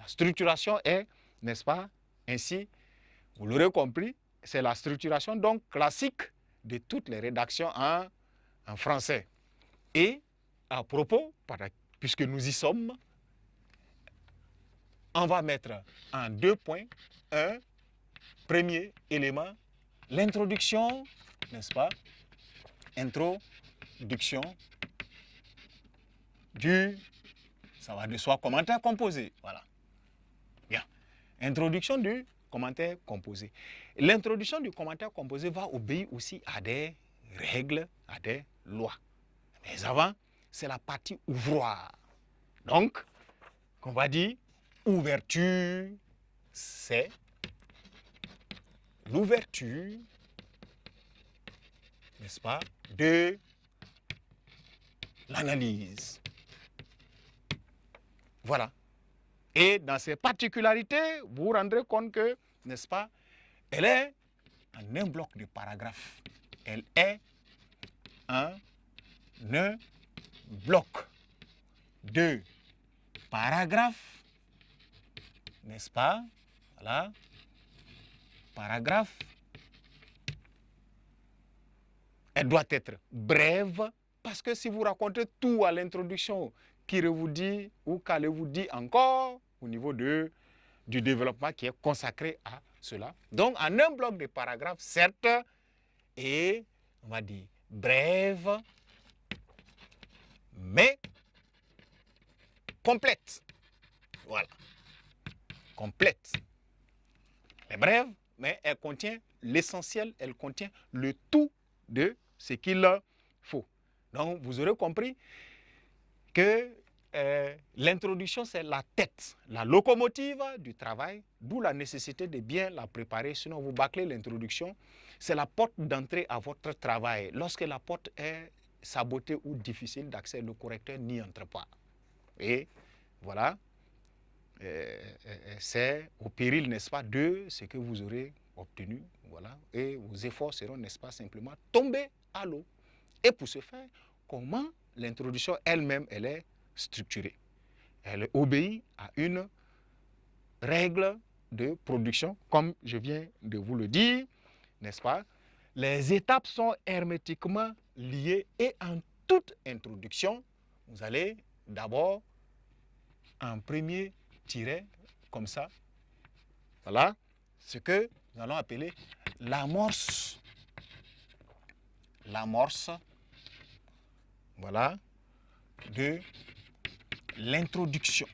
structuration est, n'est-ce pas, ainsi, vous l'aurez compris, c'est la structuration donc classique de toutes les rédactions en français. Et à propos, puisque nous y sommes, on va mettre en 2 points un premier élément, l'introduction, n'est-ce pas? Introduction ça va de soi, commentaire composé. Voilà. Bien. Introduction du commentaire composé. L'introduction du commentaire composé va obéir aussi à des règles, à des lois. Mais avant, c'est la partie ouvroir. Donc, on va dire ouverture, c'est l'ouverture, n'est-ce pas, de l'analyse. Voilà. Et dans ces particularités, vous vous rendrez compte que, n'est-ce pas, elle est en un bloc de paragraphes. Elle est en un bloc de paragraphes, n'est-ce pas? Voilà. Paragraphe. Elle doit être brève, parce que si vous racontez tout à l'introduction, qu'allez-vous dire ou qu'allez-vous dire encore au niveau du développement qui est consacré à cela. Donc, en un bloc de paragraphes, certes, et on va dire brève, mais complète. Voilà. Complète. Elle est brève, mais elle contient l'essentiel, elle contient le tout de ce qu'il faut. Donc, vous aurez compris que l'introduction, c'est la tête, la locomotive du travail, d'où la nécessité de bien la préparer, sinon vous bâclez l'introduction. C'est la porte d'entrée à votre travail. Lorsque la porte est sabotée ou difficile d'accès, le correcteur n'y entre pas. Et voilà, c'est au péril, n'est-ce pas, de ce que vous aurez obtenu. Voilà, et vos efforts seront, n'est-ce pas, simplement tombés à l'eau. Et pour ce faire, comment l'introduction elle-même, elle est structurée. Elle obéit à une règle de production, comme je viens de vous le dire, n'est-ce pas? Les étapes sont hermétiquement liées et en toute introduction, vous allez d'abord en premier tirer comme ça, voilà, ce que nous allons appeler l'amorce. L'amorce, voilà, de l'introduction.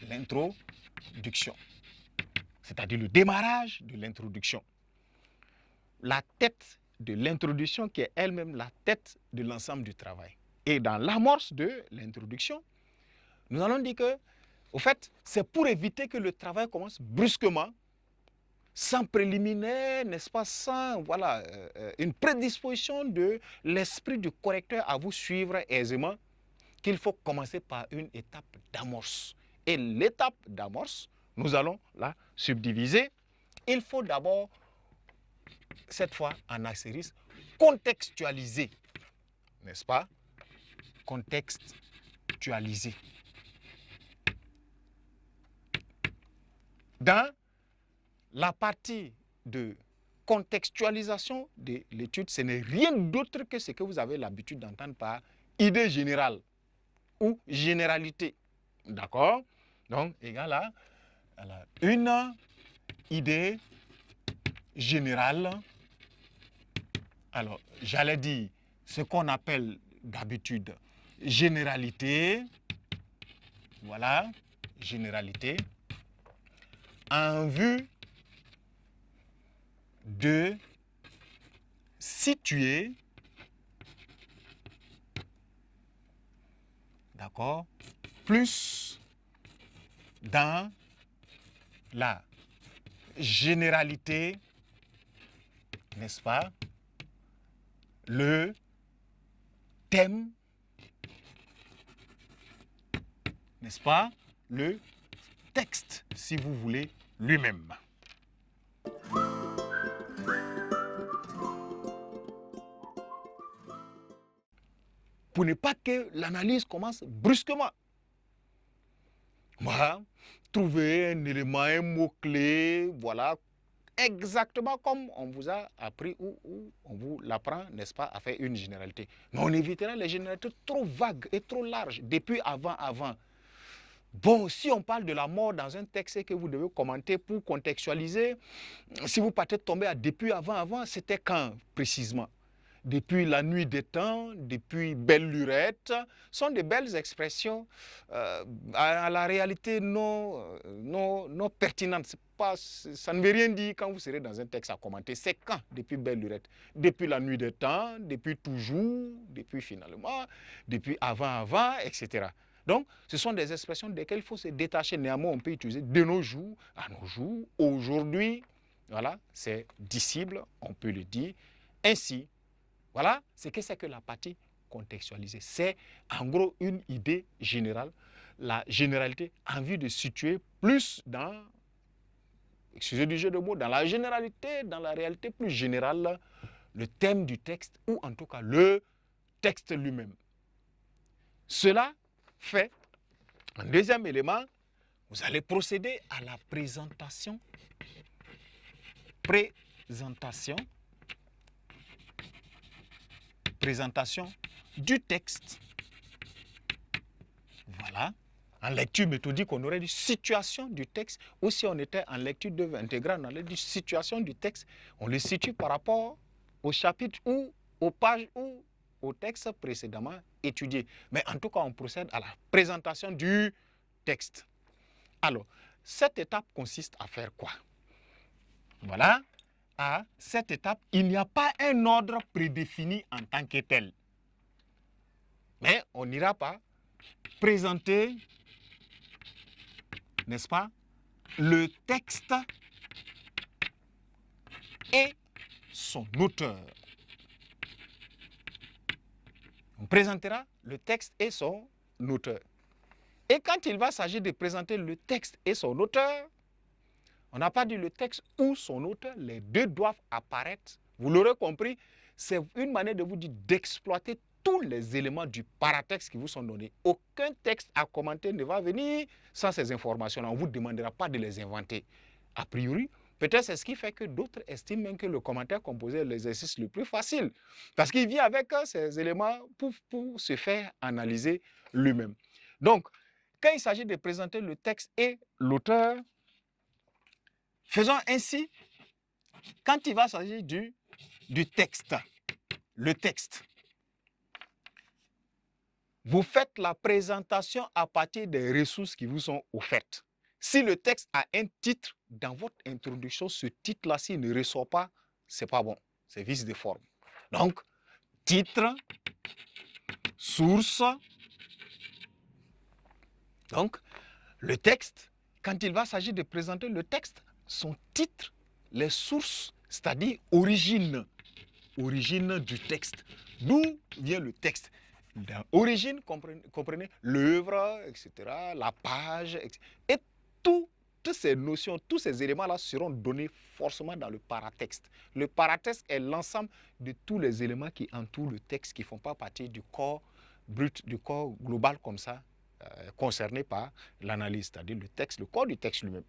L'introduction, c'est-à-dire le démarrage de l'introduction. La tête de l'introduction qui est elle-même la tête de l'ensemble du travail. Et dans l'amorce de l'introduction, nous allons dire que, au fait, c'est pour éviter que le travail commence brusquement, sans préliminaire, n'est-ce pas, sans voilà, une prédisposition de l'esprit du correcteur à vous suivre aisément, qu'il faut commencer par une étape d'amorce. Et l'étape d'amorce, nous allons la subdiviser. Il faut d'abord, cette fois en astérisque, contextualiser, n'est-ce pas? Contextualiser. Dans la partie de contextualisation de l'étude, ce n'est rien d'autre que ce que vous avez l'habitude d'entendre par idée générale ou généralité. D'accord? Donc, égal à une idée générale. Alors, j'allais dire ce qu'on appelle d'habitude généralité. Voilà, généralité. En vue de situer, d'accord, plus dans la généralité, n'est-ce pas, le thème, n'est-ce pas, le texte, si vous voulez, lui-même. Pour ne pas que l'analyse commence brusquement. Voilà. Trouver un élément, un mot-clé, voilà, exactement comme on vous a appris ou on vous l'apprend, n'est-ce pas, à faire une généralité. Mais on évitera les généralités trop vagues et trop larges, depuis avant. Bon, si on parle de la mort dans un texte et que vous devez commenter pour contextualiser, si vous partez tomber à depuis avant, c'était quand précisément? Depuis la nuit des temps, depuis belle lurette, sont de belles expressions à la réalité non pertinentes. Ça ne veut rien dire quand vous serez dans un texte à commenter. C'est quand? Depuis belle lurette. Depuis la nuit des temps, depuis toujours, depuis finalement, depuis avant, etc. Donc, ce sont des expressions desquelles il faut se détacher. Néanmoins, on peut utiliser de nos jours, à nos jours, aujourd'hui. Voilà, c'est dissible, on peut le dire. Ainsi, voilà ce que c'est que la partie contextualisée. C'est en gros une idée générale, la généralité en vue de situer plus dans, excusez du jeu de mots, dans la généralité, dans la réalité plus générale, le thème du texte ou en tout cas le texte lui-même. Cela fait, un deuxième élément, vous allez procéder à la présentation du texte. Voilà. En lecture méthodique, on aurait dit situation du texte. Ou si on était en lecture d'œuvre intégrale, on aurait dit situation du texte. On le situe par rapport au chapitre ou aux pages ou au texte précédemment étudié. Mais en tout cas, on procède à la présentation du texte. Alors, cette étape consiste à faire quoi? Voilà. À cette étape, il n'y a pas un ordre prédéfini en tant que tel. Mais on n'ira pas présenter, n'est-ce pas, le texte et son auteur. On présentera le texte et son auteur. Et quand il va s'agir de présenter le texte et son auteur, on n'a pas dit le texte ou son auteur, les deux doivent apparaître. Vous l'aurez compris, c'est une manière de vous dire d'exploiter tous les éléments du paratexte qui vous sont donnés. Aucun texte à commenter ne va venir sans ces informations-là. On ne vous demandera pas de les inventer. A priori, peut-être c'est ce qui fait que d'autres estiment même que le commentaire composé est l'exercice le plus facile. Parce qu'il vient avec ces éléments pour se faire analyser lui-même. Donc, quand il s'agit de présenter le texte et l'auteur, faisons ainsi, quand il va s'agir du texte, le texte, vous faites la présentation à partir des ressources qui vous sont offertes. Si le texte a un titre, dans votre introduction, ce titre-là, s'il ne ressort pas, c'est pas bon. C'est vice de forme. Donc, titre, source. Donc, le texte, quand il va s'agir de présenter le texte, son titre, les sources, c'est-à-dire origine du texte. D'où vient le texte? Dans origine, comprenez l'œuvre, etc., la page, etc. Et toutes ces notions, tous ces éléments-là seront donnés forcément dans le paratexte. Le paratexte est l'ensemble de tous les éléments qui entourent le texte, qui ne font pas partie du corps brut, du corps global comme ça, concerné par l'analyse, c'est-à-dire le texte, le corps du texte lui-même.